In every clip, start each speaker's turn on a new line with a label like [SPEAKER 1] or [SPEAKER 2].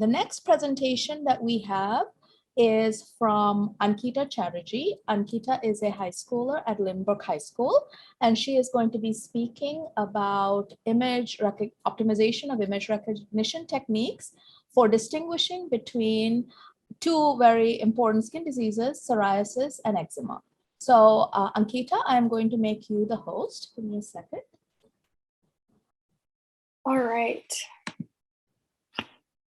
[SPEAKER 1] The next presentation that we have is from Ankita Chatterjee. Ankita is a high schooler at Lynbrook High School, and she is going to be speaking about optimization of image recognition techniques for distinguishing between two very important skin diseases, psoriasis and eczema. So Ankita, I'm going to make you the host. Give me a second.
[SPEAKER 2] All right.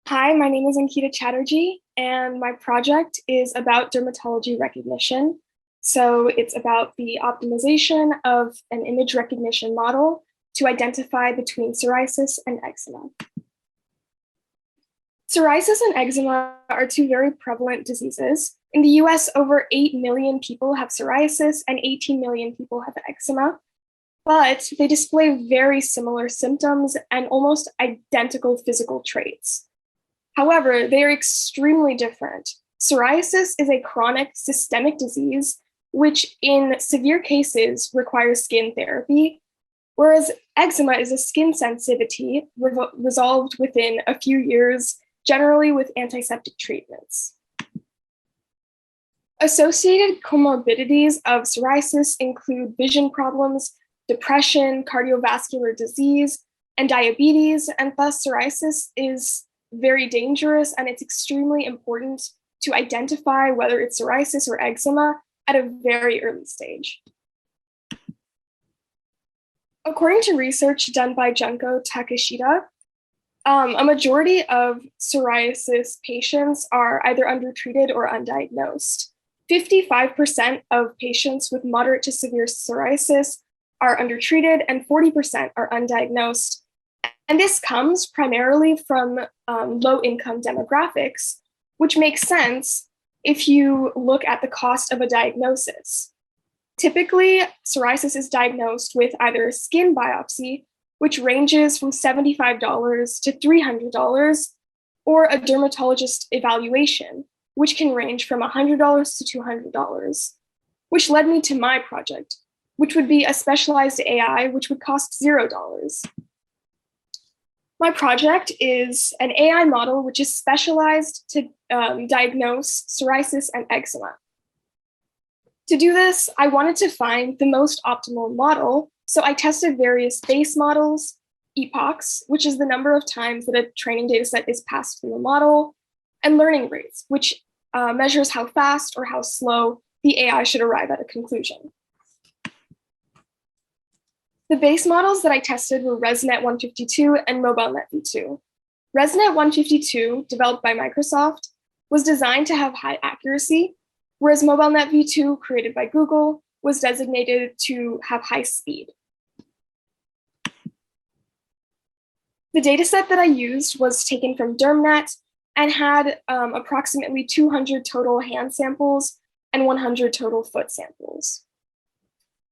[SPEAKER 2] Hi, my name is Ankita Chatterjee, and my project is about dermatology recognition. So it's about the optimization of an image recognition model to identify between psoriasis and eczema. Psoriasis and eczema are two very prevalent diseases. In the US, over 8 million people have psoriasis and 18 million people have eczema, but they display very similar symptoms and almost identical physical traits. However, they are extremely different. Psoriasis is a chronic systemic disease, which in severe cases requires skin therapy, whereas eczema is a skin sensitivity resolved within a few years, generally with antiseptic treatments. Associated comorbidities of psoriasis include vision problems, depression, cardiovascular disease, and diabetes, and thus psoriasis is very dangerous, and it's extremely important to identify whether it's psoriasis or eczema at a very early stage. According to research done by Junko Takeshita, a majority of psoriasis patients are either undertreated or undiagnosed. 55% of patients with moderate to severe psoriasis are undertreated and 40% are undiagnosed. And this comes primarily from low-income demographics, which makes sense if you look at the cost of a diagnosis. Typically, psoriasis is diagnosed with either a skin biopsy, which ranges from $75 to $300, or a dermatologist evaluation, which can range from $100 to $200, which led me to my project, which would be a specialized AI, which would cost $0. My project is an AI model which is specialized to diagnose psoriasis and eczema. To do this, I wanted to find the most optimal model, so I tested various base models, epochs, which is the number of times that a training dataset is passed through a model, and learning rates, which measures how fast or how slow the AI should arrive at a conclusion. The base models that I tested were RESNET 152 and MOBILENET v2. RESNET 152, developed by Microsoft, was designed to have high accuracy, whereas MOBILENET v2, created by Google, was designated to have high speed. The dataset that I used was taken from DermNet and had approximately 200 total hand samples and 100 total foot samples.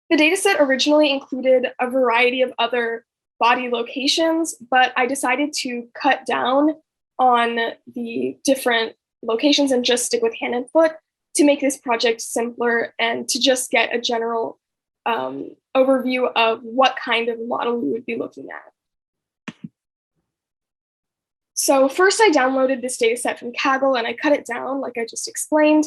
[SPEAKER 2] The dataset originally included a variety of other body locations, but I decided to cut down on the different locations and just stick with hand and foot to make this project simpler and to just get a general overview of what kind of model we would be looking at. So first I downloaded this dataset from Kaggle and I cut it down like I just explained.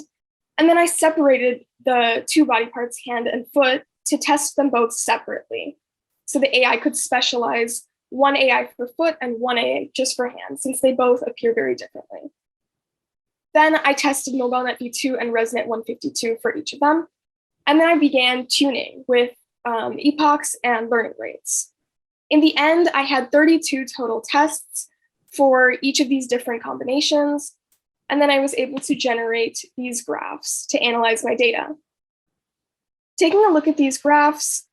[SPEAKER 2] And then I separated the two body parts, hand and foot, to test them both separately. So the AI could specialize one AI for foot and one AI just for hand, since they both appear very differently. Then I tested MOBILENET v2 and RESNET 152 for each of them. And then I began tuning with epochs and learning rates. In the end, I had 32 total tests for each of these different combinations. And then I was able to generate these graphs to analyze my data. Taking a look at these graphs,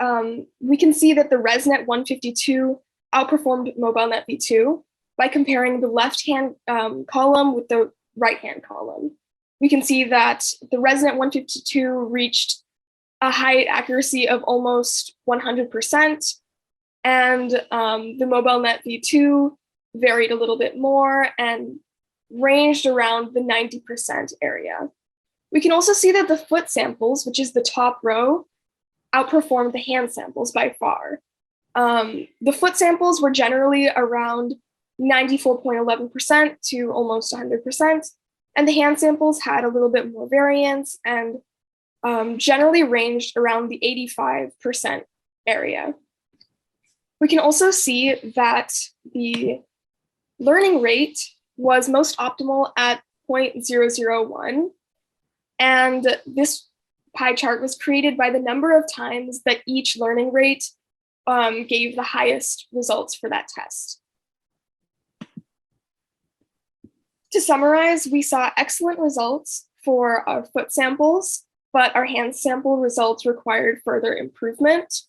[SPEAKER 2] we can see that the RESNET 152 outperformed MOBILENET v2 by comparing the left-hand column with the right-hand column. We can see that the RESNET 152 reached a high accuracy of almost 100%, and the MOBILENET v2 varied a little bit more and ranged around the 90% area. We can also see that the foot samples, which is the top row, outperformed the hand samples by far. The foot samples were generally around 94.11% to almost 100%. And the hand samples had a little bit more variance and generally ranged around the 85% area. We can also see that the learning rate was most optimal at 0.001. And this pie chart was created by the number of times that each learning rate gave the highest results for that test. To summarize, we saw excellent results for our foot samples, but our hand sample results required further improvement.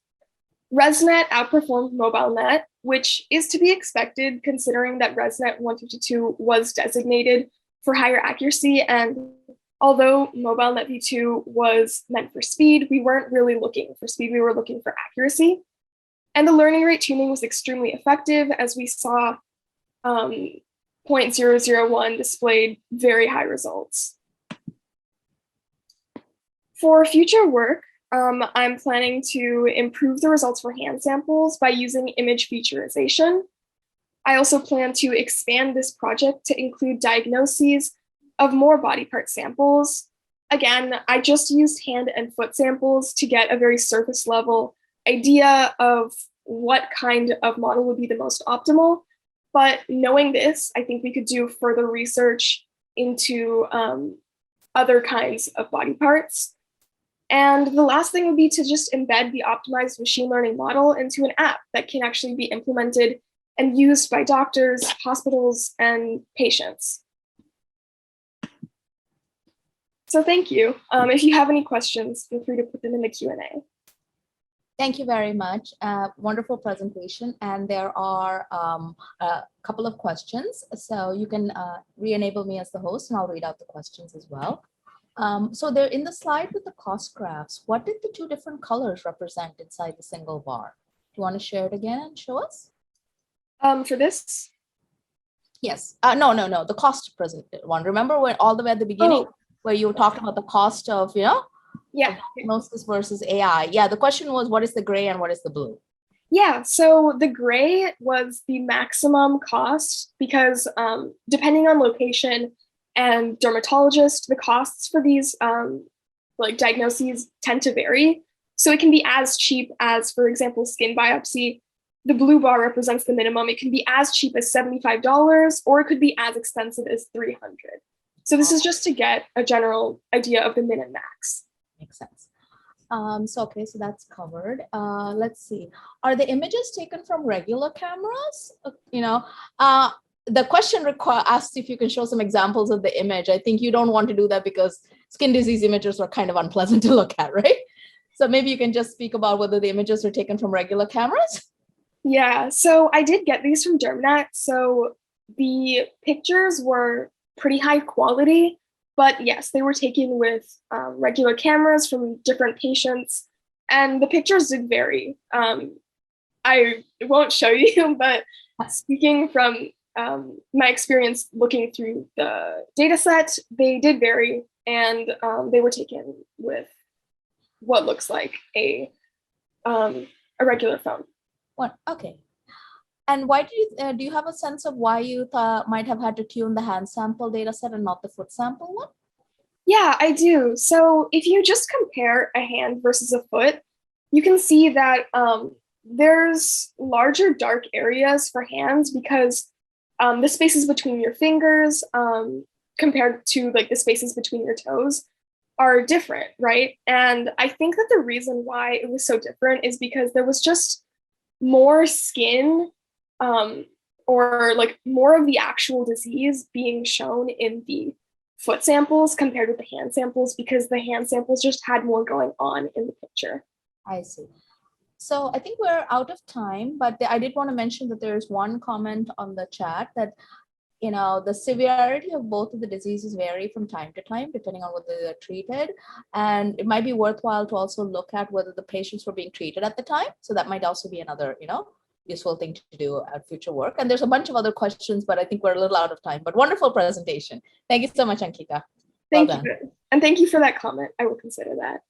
[SPEAKER 2] RESNET outperformed MOBILENET, which is to be expected considering that RESNET 152 was designated for higher accuracy. And although MOBILENET v2 was meant for speed, we weren't really looking for speed, we were looking for accuracy. And the learning rate tuning was extremely effective, as we saw 0.001 displayed very high results. For future work, I'm planning to improve the results for hand samples by using image featurization. I also plan to expand this project to include diagnoses of more body part samples. Again, I just used hand and foot samples to get a very surface level idea of what kind of model would be the most optimal. But knowing this, I think we could do further research into other kinds of body parts. And the last thing would be to just embed the optimized machine learning model into an app that can actually be implemented and used by doctors, hospitals, and patients. So thank you. If you have any questions, feel free to put them in the Q&A.
[SPEAKER 1] Thank you very much. Wonderful presentation. And there are a couple of questions. So you can re-enable me as the host and I'll read out the questions as well. So they're in the slide with the cost graphs. What did the two different colors represent inside the single bar? Do you want to share it again and show us?
[SPEAKER 2] For this?
[SPEAKER 1] Yes. No. The cost present one. Remember when all the way at the beginning where you talked about the cost of,
[SPEAKER 2] Yeah.
[SPEAKER 1] diagnosis versus AI. Yeah, the question was, what is the gray and what is the blue?
[SPEAKER 2] Yeah, so the gray was the maximum cost because depending on location and dermatologist, the costs for these diagnoses tend to vary. So it can be as cheap as, for example, skin biopsy. The blue bar represents the minimum. It can be as cheap as $75, or it could be as expensive as $300. So this is just to get a general idea of the min and max.
[SPEAKER 1] Makes sense. So that's covered. Let's see. Are the images taken from regular cameras? The question asks if you can show some examples of the image. I think you don't want to do that because skin disease images are kind of unpleasant to look at, right? So maybe you can just speak about whether the images are taken from regular cameras.
[SPEAKER 2] Yeah, so I did get these from DermNet. So the pictures were pretty high quality, but yes, they were taken with regular cameras from different patients, and the pictures did vary. I won't show you, but speaking from my experience looking through the data set, they did vary, and they were taken with what looks like a regular phone.
[SPEAKER 1] What? Okay. And why do you have a sense of why you might have had to tune the hand sample data set and not the foot sample one?
[SPEAKER 2] Yeah, I do. So if you just compare a hand versus a foot, you can see that there's larger dark areas for hands because the spaces between your fingers compared to like the spaces between your toes are different, right? And I think that the reason why it was so different is because there was just more skin or like more of the actual disease being shown in the foot samples compared with the hand samples because the hand samples just had more going on in the picture.
[SPEAKER 1] I see. So I think we're out of time, but I did want to mention that there's one comment on the chat that, the severity of both of the diseases vary from time to time, depending on whether they're treated. And it might be worthwhile to also look at whether the patients were being treated at the time. So that might also be another, useful thing to do at future work. And there's a bunch of other questions, but I think we're a little out of time, but wonderful presentation. Thank you so much, Ankita.
[SPEAKER 2] Thank you. And thank you for that comment. I will consider that.